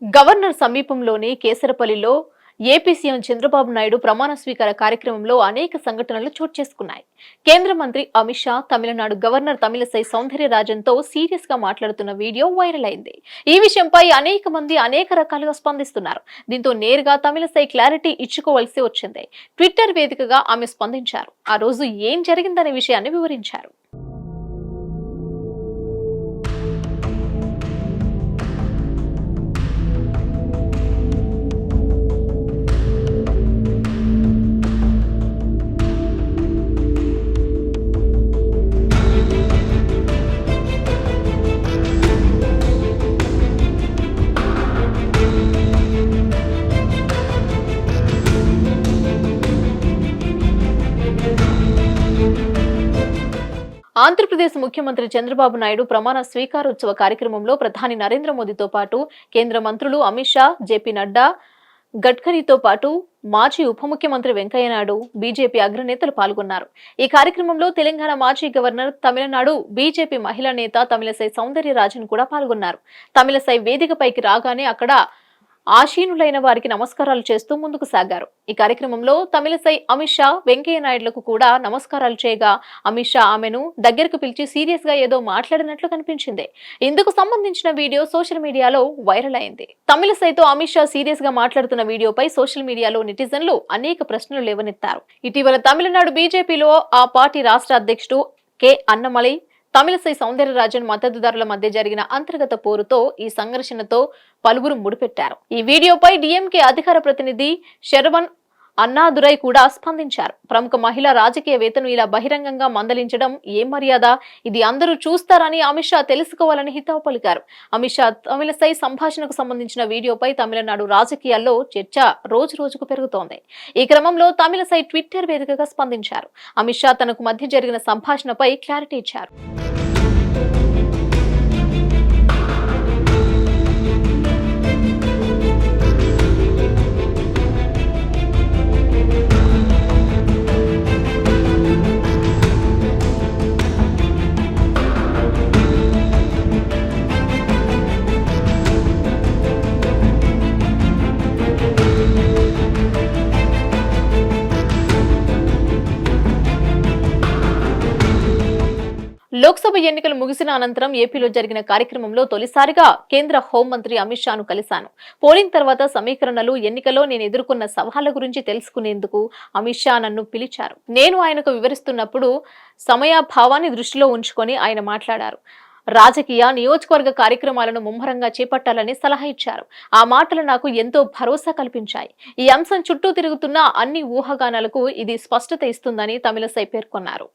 Governor సమీపంలోని కేసరపల్లిలో AP CM Chandrababu Naidu ప్రమాణ స్వీకార కార్యక్రమంలో అనేక సంఘటనలు చోటు చేసుకున్నాయి. కేంద్ర మంత్రి అమిత్ షా తమిళనాడు గవర్నర్ తమిళసై సౌందర్యరాజన్తో సీరియస్ గా మాట్లాడుతున్న వీడియో వైరల్ అయింది. ఈ విషయంపై అనేక మంది అనేక రకాలుగా స్పందిస్తున్నారు. దీంతో నేరుగా తమిళసై క్లారిటీ ఇచ్చుకోవాల్సి వచ్చింది. ట్విట్టర్ వేదికగా ఆమె స్పందించారు. ఆ రోజు ఏం జరిగిందనే విషయాన్ని వివరించారు. ఆంధ్రప్రదేశ్ ముఖ్యమంత్రి చంద్రబాబు నాయుడు ప్రమాణ స్వీకారోత్సవ కార్యక్రమంలో ప్రధాని నరేంద్ర మోదీతో పాటు కేంద్ర మంత్రులు అమిత్ షా, జేపీ నడ్డా, గడ్కరీతో పాటు మాజీ ఉప ముఖ్యమంత్రి వెంకయ్యనాయుడు, బీజేపీ అగ్రనేతలు పాల్గొన్నారు. ఈ కార్యక్రమంలో తెలంగాణ మాజీ గవర్నర్, తమిళనాడు బీజేపీ మహిళా నేత తమిళసై సౌందర్యరాజన్ కూడా పాల్గొన్నారు. తమిళసై వేదికపైకి రాగానే అక్కడ ఆశీనులైన వారికి నమస్కారాలు చేస్తూ ముందుకు సాగారు. ఈ కార్యక్రమంలో తమిళసై అమిత్ షా, వెంకయ్య నాయుడులకు కూడా నమస్కారాలు చేయగా అమిత్ షా ఆమెను దగ్గరకు పిలిచి సీరియస్ గా ఏదో మాట్లాడినట్లు కనిపించింది. ఇందుకు సంబంధించిన వీడియో సోషల్ మీడియాలో వైరల్ అయింది. తమిళసైతో అమిత్ షా సీరియస్ గా మాట్లాడుతున్న వీడియోపై సోషల్ మీడియాలో నెటిజన్లు అనేక ప్రశ్నలు లేవనెత్తారు. ఇటీవల తమిళనాడు బీజేపీలో ఆ పార్టీ రాష్ట్ర అధ్యక్షుడు కె అన్నమలై, తమిళసై సౌందర్యరాజన్ మద్దతుదారుల మధ్య జరిగిన అంతర్గత పోరుతో ఈ సంఘర్షణతో పలువురు ముడిపెట్టారు. ఈ వీడియోపై డీఎంకే అధికార ప్రతినిధి శరవణ్ అన్నాదురై కూడా స్పందించారు. ప్రముఖ మహిళా రాజకీయవేత్తను ఇలా బహిరంగంగా మందలించడం ఏం మర్యాద? ఇది అందరూ చూస్తారని అమిత్ షా తెలుసుకోవాలని హితవు పలికారు. అమిత్ షా తమిళసై సంభాషణకు సంబంధించిన వీడియోపై తమిళనాడు రాజకీయాల్లో చర్చ రోజు రోజుకు పెరుగుతోంది. ఈ క్రమంలో తమిళసై ట్విట్టర్ వేదికగా స్పందించారు. అమిత్ షా తనకు మధ్య జరిగిన సంభాషణపై క్లారిటీ ఇచ్చారు. లోక్సభ ఎన్నికలు ముగిసిన అనంతరం ఏపీలో జరిగిన కార్యక్రమంలో తొలిసారిగా కేంద్ర హోంమంత్రి అమిత్ షాను కలిశాను. పోలింగ్ తర్వాత సమీకరణలు, ఎన్నికల్లో నేను ఎదుర్కొన్న సవాళ్ల గురించి తెలుసుకునేందుకు అమిత్ షా నన్ను పిలిచారు. నేను ఆయనకు వివరిస్తున్నప్పుడు సమయాభావాన్ని దృష్టిలో ఉంచుకొని ఆయన మాట్లాడారు. రాజకీయ, నియోజకవర్గ కార్యక్రమాలను ముమ్మరంగా చేపట్టాలని సలహా ఇచ్చారు. ఆ మాటలు నాకు ఎంతో భరోసా కల్పించాయి. ఈ అంశం చుట్టూ తిరుగుతున్న అన్ని ఊహాగానాలకు ఇది స్పష్టత ఇస్తుందని తమిళసై పేర్కొన్నారు.